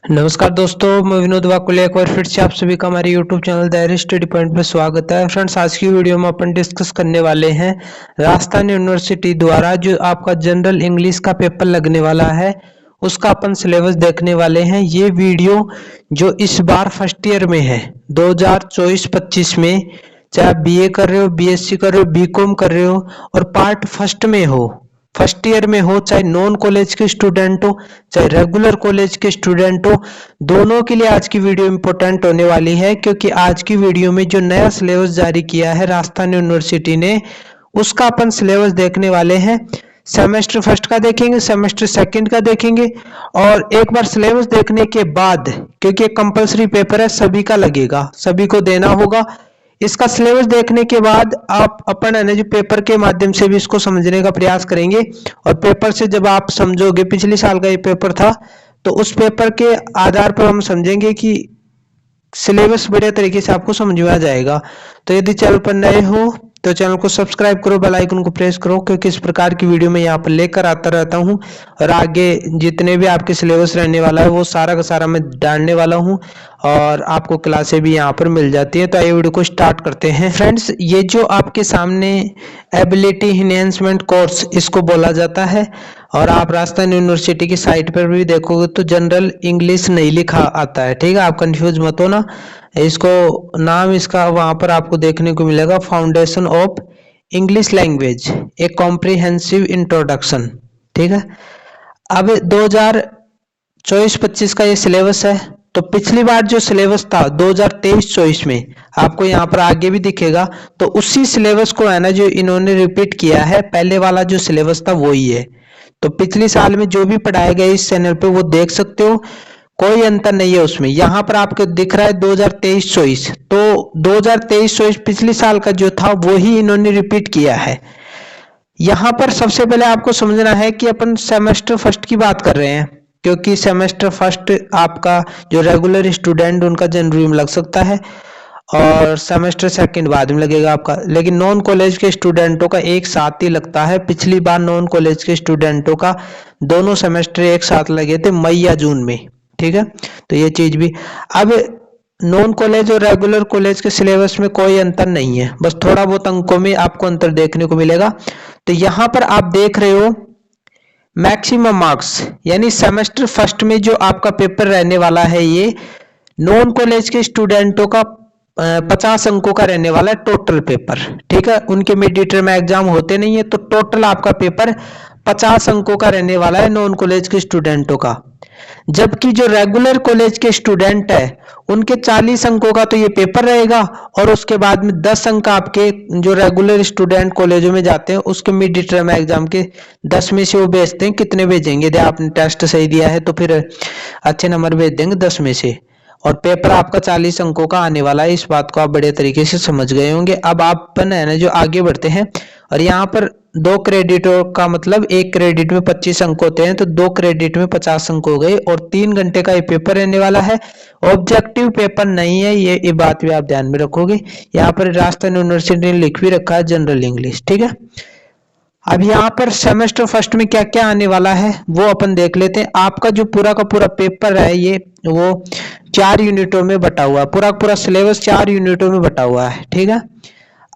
नमस्कार दोस्तों, मैं विनोद वाकुले एक बार फिर से आप सभी का हमारे YouTube चैनल दायरे स्टडी पॉइंट में स्वागत है। फ्रेंड्स, आज की वीडियो में अपन डिस्कस करने वाले हैं राजस्थान यूनिवर्सिटी द्वारा जो आपका जनरल इंग्लिश का पेपर लगने वाला है उसका अपन सिलेबस देखने वाले हैं। ये वीडियो जो इस बार फर्स्ट ईयर में है 2024-25 में, चाहे आप BA कर रहे हो, BSc कर रहे हो, BCom कर रहे हो और पार्ट फर्स्ट में हो, फर्स्ट ईयर में हो, चाहे नॉन कॉलेज के स्टूडेंट हो चाहे रेगुलर कॉलेज के स्टूडेंट हो, दोनों के लिए आज की वीडियो इंपॉर्टेंट होने वाली है। क्योंकि आज की वीडियो में जो नया सिलेबस जारी किया है राजस्थान यूनिवर्सिटी ने, उसका अपन सिलेबस देखने वाले हैं। सेमेस्टर फर्स्ट का देखेंगे, सेमेस्टर सेकंड का देखेंगे और एक बार सिलेबस देखने के बाद, क्योंकि कंपलसरी पेपर है, सभी का लगेगा, सभी को देना होगा। इसका सिलेबस देखने के बाद आप अपन है ना जो पेपर के माध्यम से भी इसको समझने का प्रयास करेंगे और पेपर से जब आप समझोगे, पिछले साल का ये पेपर था, तो उस पेपर के आधार पर हम समझेंगे कि सिलेबस बढ़िया तरीके से आपको समझ में आ जाएगा। तो यदि चैनल पर नए हो तो चैनल को सब्सक्राइब करो, बेल आइकन को प्रेस करो, क्योंकि इस प्रकार की वीडियो मैं यहाँ पर लेकर आता रहता हूँ और आगे जितने भी आपके सिलेबस रहने वाला है वो सारा का सारा मैं डालने वाला हूँ और आपको क्लासें भी यहाँ पर मिल जाती है। तो आइए वीडियो को स्टार्ट करते हैं। फ्रेंड्स, ये जो आपके सामने एबिलिटी इनहेंसमेंट कोर्स इसको बोला जाता है और आप राजस्थान यूनिवर्सिटी की साइट पर भी देखोगे तो जनरल इंग्लिश नहीं लिखा आता है। ठीक है, आप कंफ्यूज मत हो ना, इसको नाम इसका वहां पर आपको देखने को मिलेगा, foundation of English language A comprehensive introduction. ठीक है, अब 2024-25 का ये सिलेबस है। तो पिछली बार जो सिलेबस था 2023-24 में, आपको यहाँ पर आगे भी दिखेगा, तो उसी सिलेबस को है ना जो इन्होंने रिपीट किया है, पहले वाला जो सिलेबस था वही है। तो पिछले साल में जो भी पढ़ाया गया इस चैनल पे वो देख सकते हो, कोई अंतर नहीं है उसमें। यहाँ पर आपको दिख रहा है 2023-24, तो 2023-24 पिछले साल का जो था वही इन्होंने रिपीट किया है। यहाँ पर सबसे पहले आपको समझना है कि अपन सेमेस्टर फर्स्ट की बात कर रहे हैं, क्योंकि सेमेस्टर फर्स्ट आपका जो रेगुलर स्टूडेंट उनका जनवरी में लग सकता है और सेमेस्टर सेकंड बाद में लगेगा आपका, लेकिन नॉन कॉलेज के स्टूडेंटों का एक साथ ही लगता है। पिछली बार नॉन कॉलेज के स्टूडेंटों का दोनों सेमेस्टर एक साथ लगे थे, मई या जून में। ठीक है, तो ये चीज भी, अब नॉन कॉलेज और रेगुलर कॉलेज के सिलेबस में कोई अंतर नहीं है, बस थोड़ा बहुत अंकों में आपको अंतर देखने को मिलेगा। तो यहाँ पर आप देख रहे हो मैक्सिमम मार्क्स, यानी सेमेस्टर फर्स्ट में जो आपका पेपर रहने वाला है ये नॉन कॉलेज के स्टूडेंटों का 50 अंकों का रहने वाला है टोटल पेपर। ठीक है, उनके मिड टर्म एग्जाम होते नहीं है, तो टोटल आपका पेपर 50 अंकों का रहने वाला है नॉन कॉलेज के स्टूडेंटों का। जबकि जो रेगुलर कॉलेज के स्टूडेंट है उनके 40 अंकों का तो ये पेपर रहेगा और उसके बाद में 10 अंक आपके जो रेगुलर स्टूडेंट कॉलेजों में जाते हैं उसके मिड टर्म एग्जाम के 10 में से वो भेजते हैं, कितने भेजेंगे, यदि आपने टेस्ट सही दिया है तो फिर अच्छे नंबर भेज देंगे 10 में से, और पेपर आपका 40 अंकों का आने वाला है। इस बात को आप बड़े तरीके से समझ गए होंगे। अब आप है ना जो आगे बढ़ते हैं, और यहाँ पर 2 क्रेडिटों का मतलब 1 क्रेडिट में 25 अंक होते हैं, तो 2 क्रेडिट में 50 अंक हो गए और 3 घंटे का ये पेपर रहने वाला है। ऑब्जेक्टिव पेपर नहीं है, ये बात भी आप ध्यान में रखोगे। यहाँ पर राजस्थान यूनिवर्सिटी ने लिख भी रखा है जनरल इंग्लिश। ठीक है, अब यहाँ पर सेमेस्टर फर्स्ट में क्या क्या आने वाला है वो अपन देख लेते हैं। आपका जो पूरा का पूरा पेपर है ये वो 4 यूनिटों में बटा हुआ है, पूरा पूरा सिलेबस 4 यूनिटों में बटा हुआ है। ठीक है,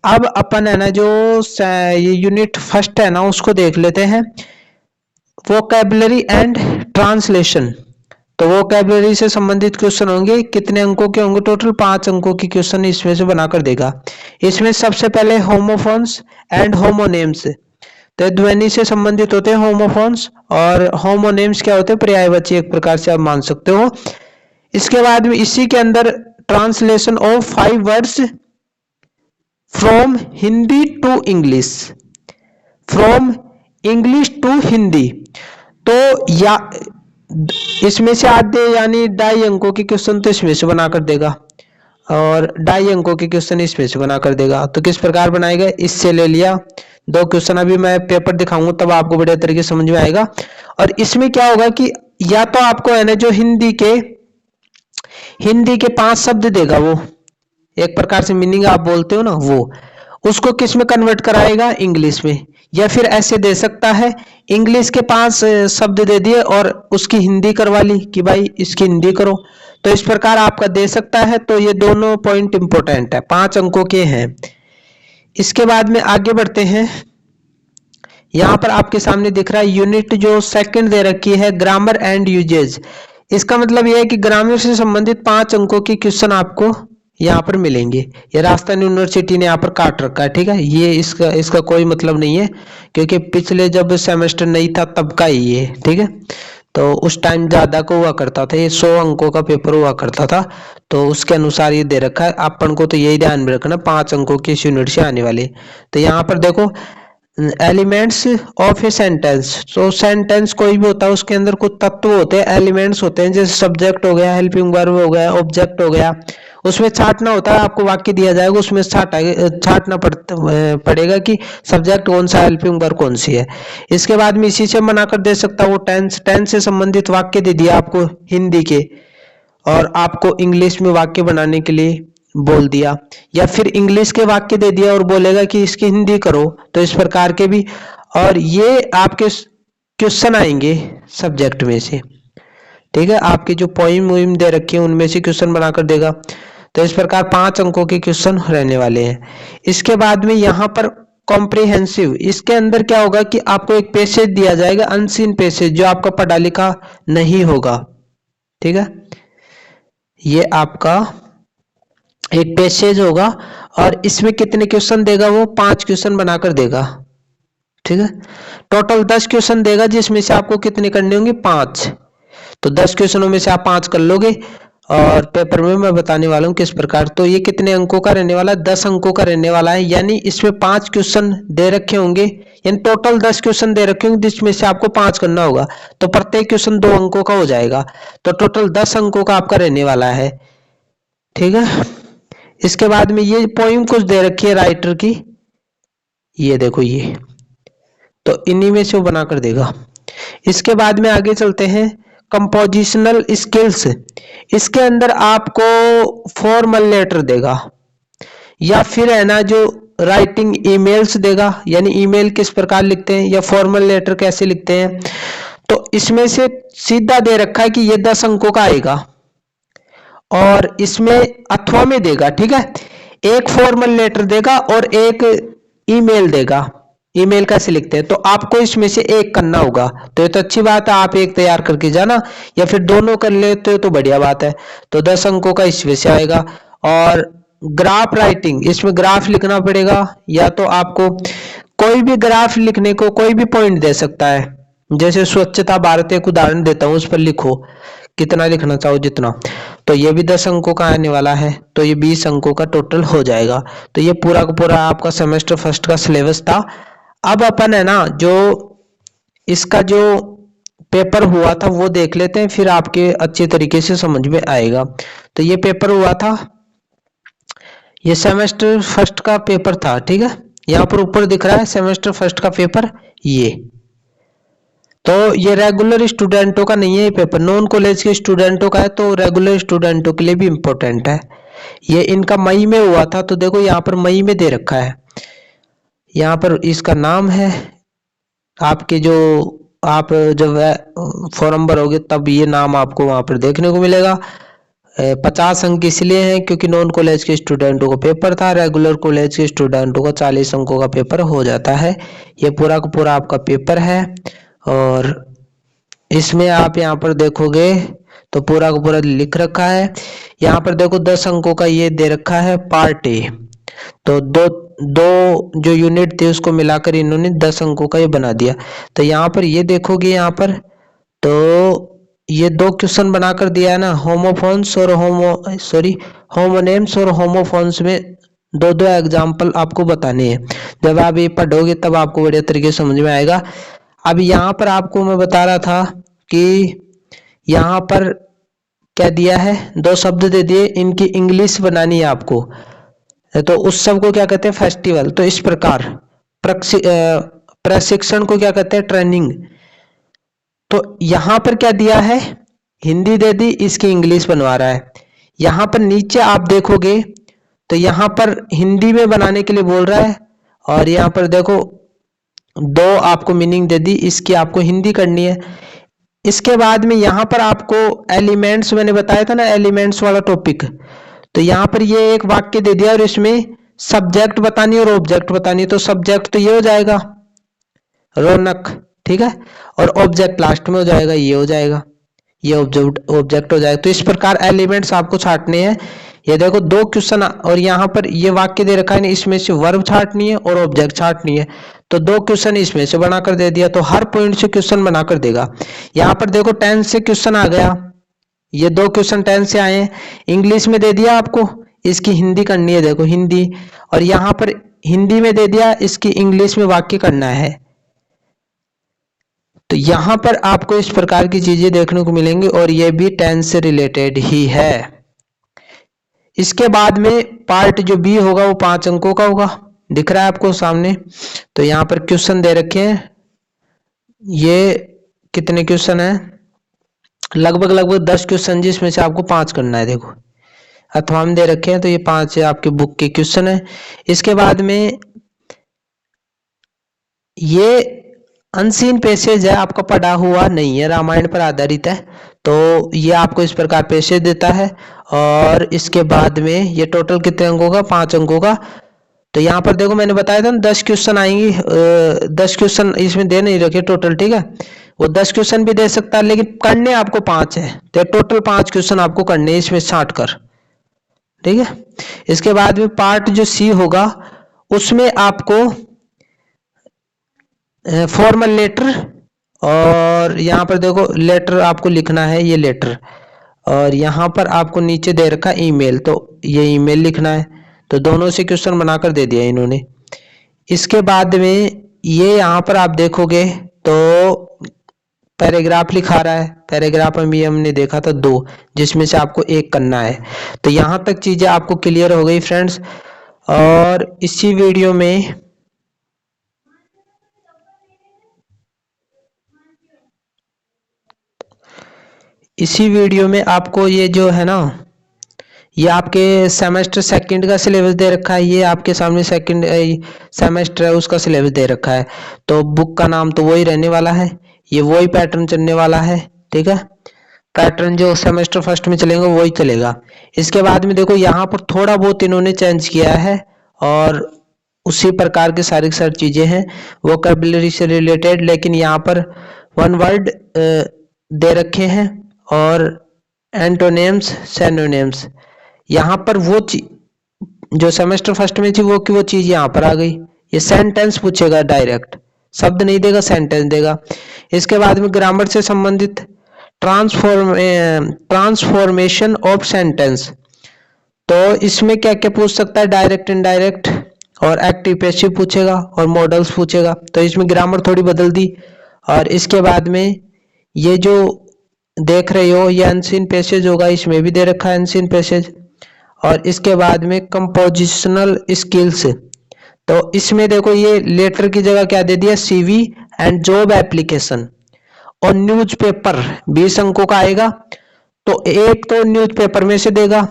अब अपन है ना जो ये यूनिट फर्स्ट है ना उसको देख लेते हैं, वोकैबुलरी एंड ट्रांसलेशन। तो वोकैबुलरी से संबंधित क्वेश्चन होंगे, कितने अंकों के होंगे, टोटल 5 अंकों के क्वेश्चन इसमें से बनाकर देगा। इसमें सबसे पहले होमोफोन्स एंड होमोनेम्स, तो ध्वनि से संबंधित होते हैं होमोफोन्स, और होमोनेम्स क्या होते हैं, पर्यायवाची एक प्रकार से आप मान सकते हो। इसके बाद में इसी के अंदर translation of 5 words from Hindi to English, from English to Hindi. तो या इसमें से आधे यानी 2.5 अंकों के क्वेश्चन तो इसमें से बनाकर देगा और 2.5 अंकों के क्वेश्चन इसमें से बनाकर देगा। तो किस प्रकार बनाएगा, इससे ले लिया 2 क्वेश्चन, अभी मैं पेपर दिखाऊंगा तब आपको बढ़िया तरीके से समझ में आएगा। और इसमें क्या होगा कि या तो आपको है ना जो हिंदी के 5 शब्द देगा, वो एक प्रकार से मीनिंग आप बोलते हो ना, वो उसको किस में कन्वर्ट कराएगा, इंग्लिश में। या फिर ऐसे दे सकता है इंग्लिश के 5 शब्द दे दिए और उसकी हिंदी करवा ली कि भाई इसकी हिंदी करो, तो इस प्रकार आपका दे सकता है। तो ये दोनों पॉइंट इंपॉर्टेंट है, 5 अंकों के हैं। इसके बाद में आगे बढ़ते हैं। यहाँ पर आपके सामने दिख रहा है यूनिट जो सेकंड दे रखी है, ग्रामर एंड यूजेज। इसका मतलब यह है कि ग्रामर से संबंधित 5 अंकों के क्वेश्चन आपको यहाँ पर मिलेंगे। ये राजस्थान यूनिवर्सिटी ने यहाँ पर काट रखा है, ठीक है। ये इसका कोई मतलब नहीं है, क्योंकि पिछले जब सेमेस्टर नहीं था तब का ही ये, ठीक है। तो उस टाइम ज्यादा को हुआ करता था, ये 100 अंकों का पेपर हुआ करता था, तो उसके अनुसार ये दे रखा है। अपन को तो यही ध्यान में रखना 5 अंकों की इस यूनिट से आने वाले। तो यहाँ पर देखो एलिमेंट्स ऑफ ए सेंटेंस, तो सेंटेंस कोई भी होता है उसके अंदर कुछ तत्व होते हैं, एलिमेंट्स होते हैं, जैसे सब्जेक्ट हो गया, हेल्पिंग वर्ब हो गया, ऑब्जेक्ट हो गया। उसमें छाटना होता है, आपको वाक्य दिया जाएगा, उसमें छाटना पड़ेगा कि सब्जेक्ट कौन सा, हेल्पिंग वर्ब कौन सी है। इसके बाद में इसी से बनाकर दे सकता वो टेंस से संबंधित वाक्य दे दिया आपको हिंदी के, और आपको इंग्लिश में वाक्य बनाने के लिए बोल दिया, या फिर इंग्लिश के वाक्य दे दिया और बोलेगा कि इसकी हिंदी करो, तो इस प्रकार के भी। और ये आपके क्वेश्चन आएंगे सब्जेक्ट में से, ठीक है। आपकी जो पोइम दे रखी है उनमें से क्वेश्चन बनाकर देगा। तो इस प्रकार 5 अंकों के क्वेश्चन रहने वाले हैं। इसके बाद में यहाँ पर कॉम्प्रिहेंसिव, इसके अंदर क्या होगा कि आपको एक पैसेज दिया जाएगा, अनसीन पैसेज, जो आपका पढ़ा लिखा नहीं होगा, ठीक है। ये आपका एक पैसेज होगा और इसमें कितने क्वेश्चन देगा वो 5 क्वेश्चन बनाकर देगा, ठीक है। टोटल 10 क्वेश्चन देगा, जिसमें से आपको कितने करने होंगे 5। तो 10 क्वेश्चनों में से आप 5 कर लोगे, और पेपर में मैं बताने वाला हूँ किस प्रकार। तो ये कितने अंकों का रहने वाला है, 10 अंकों का रहने वाला है, यानी इसमें 5 क्वेश्चन दे रखे होंगे, यानी टोटल 10 क्वेश्चन दे रखे होंगे, जिसमें से आपको 5 करना होगा। तो प्रत्येक क्वेश्चन 2 अंकों का हो जाएगा, तो टोटल 10 अंकों का आपका रहने वाला है, ठीक है। इसके बाद में ये पोइम कुछ दे रखी है राइटर की, ये देखो ये, तो इन्हीं में से वो बनाकर देगा। इसके बाद में आगे चलते हैं, कंपोजिशनल स्किल्स। इसके अंदर आपको फॉर्मल लेटर देगा, या फिर है ना जो राइटिंग ईमेल्स देगा, यानी ईमेल किस प्रकार लिखते हैं, या फॉर्मल लेटर कैसे लिखते हैं। तो इसमें से सीधा दे रखा है कि ये 10 अंकों का आएगा, और इसमें अथवा में देगा, ठीक है। एक फॉर्मल लेटर देगा और एक ईमेल देगा। ईमेल कैसे लिखते हैं, तो आपको इसमें से एक करना होगा। तो ये तो अच्छी बात है, आप एक तैयार करके जाना, या फिर दोनों कर लेते हो तो बढ़िया बात है। तो 10 अंकों का इसमें से आएगा। और ग्राफ राइटिंग, इसमें ग्राफ लिखना पड़ेगा, या तो आपको कोई भी ग्राफ लिखने को कोई भी पॉइंट दे सकता है, जैसे स्वच्छता भारत एक उदाहरण देता हूं, उस पर लिखो, कितना लिखना चाहो जितना। तो ये भी 10 अंकों का आने वाला है, तो ये 20 अंकों का टोटल हो जाएगा। तो ये पूरा का पूरा आपका सेमेस्टर फर्स्ट का सिलेबस था। अब अपन है ना जो इसका जो पेपर हुआ था वो देख लेते हैं, फिर आपके अच्छे तरीके से समझ में आएगा। तो ये पेपर हुआ था, ये सेमेस्टर फर्स्ट का पेपर था, ठीक है। यहाँ पर ऊपर दिख रहा है सेमेस्टर फर्स्ट का पेपर, ये तो ये रेगुलर स्टूडेंटों का नहीं है, ये पेपर नॉन कॉलेज के स्टूडेंटों का है, तो रेगुलर स्टूडेंटों के लिए भी इम्पोर्टेंट है। ये इनका मई में हुआ था, तो देखो यहाँ पर मई में दे रखा है, यहाँ पर इसका नाम है। आपके जो आप जब फॉर्म भरोगे तब ये नाम आपको वहां पर देखने को मिलेगा। 50 अंक इसलिए हैं क्योंकि नॉन कॉलेज के स्टूडेंटों को पेपर था, रेगुलर कॉलेज के स्टूडेंटों को 40 अंकों का पेपर हो जाता है। ये पूरा का पूरा आपका पेपर है, और इसमें आप यहाँ पर देखोगे तो पूरा का पूरा लिख रखा है। यहाँ पर देखो 10 अंकों का ये दे रखा है पार्ट ए, तो दो जो यूनिट थे उसको मिलाकर इन्होंने 10 अंकों का ये बना दिया। तो यहाँ पर ये देखोगे, यहाँ पर तो ये 2 क्वेश्चन बनाकर दिया है ना, होमोफोन्स और होमोनेम्स और होमोफोन्स में 2-2 एग्जाम्पल आपको बताने हैं। जब आप ये पढ़ोगे तब आपको बढ़िया तरीके से समझ में आएगा। अब यहाँ पर आपको मैं बता रहा था कि यहाँ पर क्या दिया है, 2 शब्द दे दिए, इनकी इंग्लिश बनानी है आपको। तो उस सब को क्या कहते हैं, फेस्टिवल। तो इस प्रकार प्रशिक्षण को क्या कहते हैं, ट्रेनिंग। तो यहाँ पर क्या दिया है, हिंदी दे दी, इसकी इंग्लिश बनवा रहा है। यहाँ पर नीचे आप देखोगे तो यहाँ पर हिंदी में बनाने के लिए बोल रहा है, और यहाँ पर देखो दो आपको मीनिंग दे दी, इसकी आपको हिंदी करनी है। इसके बाद में यहाँ पर आपको एलिमेंट्स, मैंने बताया था ना एलिमेंट्स वाला टॉपिक, तो यहाँ पर ये एक वाक्य दे दिया और इसमें सब्जेक्ट बतानी और ऑब्जेक्ट बतानी। तो सब्जेक्ट तो ये हो जाएगा रौनक, ठीक है, और ऑब्जेक्ट लास्ट में हो जाएगा, ये हो जाएगा, ये ऑब्जेक्ट हो जाएगा। तो इस प्रकार एलिमेंट्स आपको छांटने हैं। ये देखो दो क्वेश्चन, और यहाँ पर ये वाक्य दे रखा है, इसमें से वर्ब छांटनी है और ऑब्जेक्ट छांटनी है। तो दो क्वेश्चन इसमें से बनाकर दे दिया, तो हर पॉइंट से क्वेश्चन बनाकर देगा। यहाँ पर देखो 10 से क्वेश्चन आ गया, ये दो क्वेश्चन 10 से आए हैं। इंग्लिश में दे दिया आपको, इसकी हिंदी करनी है, देखो हिंदी, और यहाँ पर हिंदी में दे दिया, इसकी इंग्लिश में वाक्य करना है। तो यहाँ पर आपको इस प्रकार की चीजें देखने को मिलेंगी, और ये भी टेंस से रिलेटेड ही है। इसके बाद में पार्ट जो बी होगा वो 5 अंकों का होगा, दिख रहा है आपको सामने। तो यहाँ पर क्वेश्चन दे रखे हैं, ये कितने क्वेश्चन है, लगभग 10 क्वेश्चन, जिसमें से आपको 5 करना है। देखो अथवा में दे रखे हैं, तो ये 5 आपके बुक के क्वेश्चन है। इसके बाद में ये अनसीन पैसेज है, आपका पढ़ा हुआ नहीं है, रामायण पर आधारित है। तो ये आपको इस प्रकार पैसेज देता है, और इसके बाद में ये टोटल कितने अंकों का, 5 अंकों का। तो यहाँ पर देखो मैंने बताया था 10 क्वेश्चन आएंगे, 10 क्वेश्चन इसमें दे नहीं रखे टोटल, ठीक है। वो 10 क्वेश्चन भी दे सकता है, लेकिन करने आपको 5 है, तो टोटल 5 क्वेश्चन आपको करने हैं इसमें छांट कर, ठीक है। इसके बाद में पार्ट जो सी होगा, उसमें आपको फॉर्मल लेटर, और यहाँ पर देखो लेटर आपको लिखना है, ये लेटर, और यहाँ पर आपको नीचे दे रखा ईमेल, तो ये ईमेल लिखना है। तो दोनों से क्वेश्चन बनाकर दे दिया इन्होंने। इसके बाद में ये यहाँ पर आप देखोगे तो पैराग्राफ लिखा रहा है, पैराग्राफ में भी हमने देखा था 2, जिसमें से आपको 1 करना है। तो यहाँ तक चीजें आपको क्लियर हो गई फ्रेंड्स। और इसी वीडियो में आपको ये जो है ना, ये आपके सेमेस्टर सेकंड का सिलेबस दे रखा है, ये आपके सामने सेकंड सेमेस्टर है उसका सिलेबस दे रखा है। तो बुक का नाम तो वही रहने वाला है, ये वही पैटर्न चलने वाला है, ठीक है। पैटर्न जो सेमेस्टर फर्स्ट में चलेगा वही चलेगा। इसके बाद में देखो यहाँ पर थोड़ा बहुत इन्होंने चेंज किया है, और उसी प्रकार की सारी चीजें हैं वोकैबुलरी से रिलेटेड, लेकिन यहाँ पर 1 वर्ड दे रखे हैं, और एंटोनिम्स सिनोनिम्स। यहाँ पर वो जो सेमेस्टर फर्स्ट में थी वो चीज यहाँ पर आ गई। ये सेंटेंस पूछेगा, डायरेक्ट शब्द नहीं देगा, सेंटेंस देगा। इसके बाद में ग्रामर से संबंधित ट्रांसफॉर्मेशन ऑफ सेंटेंस, तो इसमें क्या क्या पूछ सकता है, डायरेक्ट, इनडायरेक्ट, और एक्टिव पैसिव पूछेगा, और मॉडल्स पूछेगा। तो इसमें ग्रामर थोड़ी बदल दी। और इसके बाद में ये जो देख रहे हो ये अनसीन पैसेज होगा, इसमें भी दे रखा है अनसीन पैसेज। और इसके बाद में कंपोजिशनल स्किल्स, तो इसमें देखो ये लेटर की जगह क्या दे दिया, सीवी एंड जॉब एप्लीकेशन। और न्यूज़पेपर 20 अंकों का आएगा, तो एक तो न्यूज़पेपर में से देगा,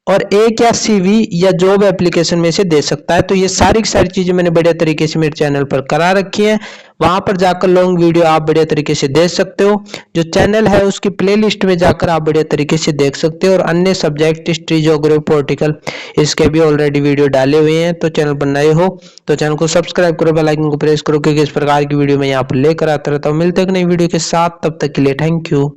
और एक या सीवी या जॉब एप्लीकेशन में से दे सकता है। तो ये सारी चीजें मैंने बढ़िया तरीके से मेरे चैनल पर करा रखी है, वहां पर जाकर लॉन्ग वीडियो आप बढ़िया तरीके से देख सकते हो। जो चैनल है उसकी प्लेलिस्ट में जाकर आप बढ़िया तरीके से देख सकते हो। और अन्य सब्जेक्ट हिस्ट्री, ज्योग्राफी, पॉलिटिकल, इसके भी ऑलरेडी वीडियो डाले हुए हैं। तो चैनल पर नए हो तो चैनल को सब्सक्राइब करो, बेल आइकन को प्रेस करो, क्योंकि इस प्रकार की वीडियो मैं यहाँ पर लेकर आता रहता हूँ। मिलते हैं एक नई वीडियो के साथ, तब तक के लिए थैंक यू।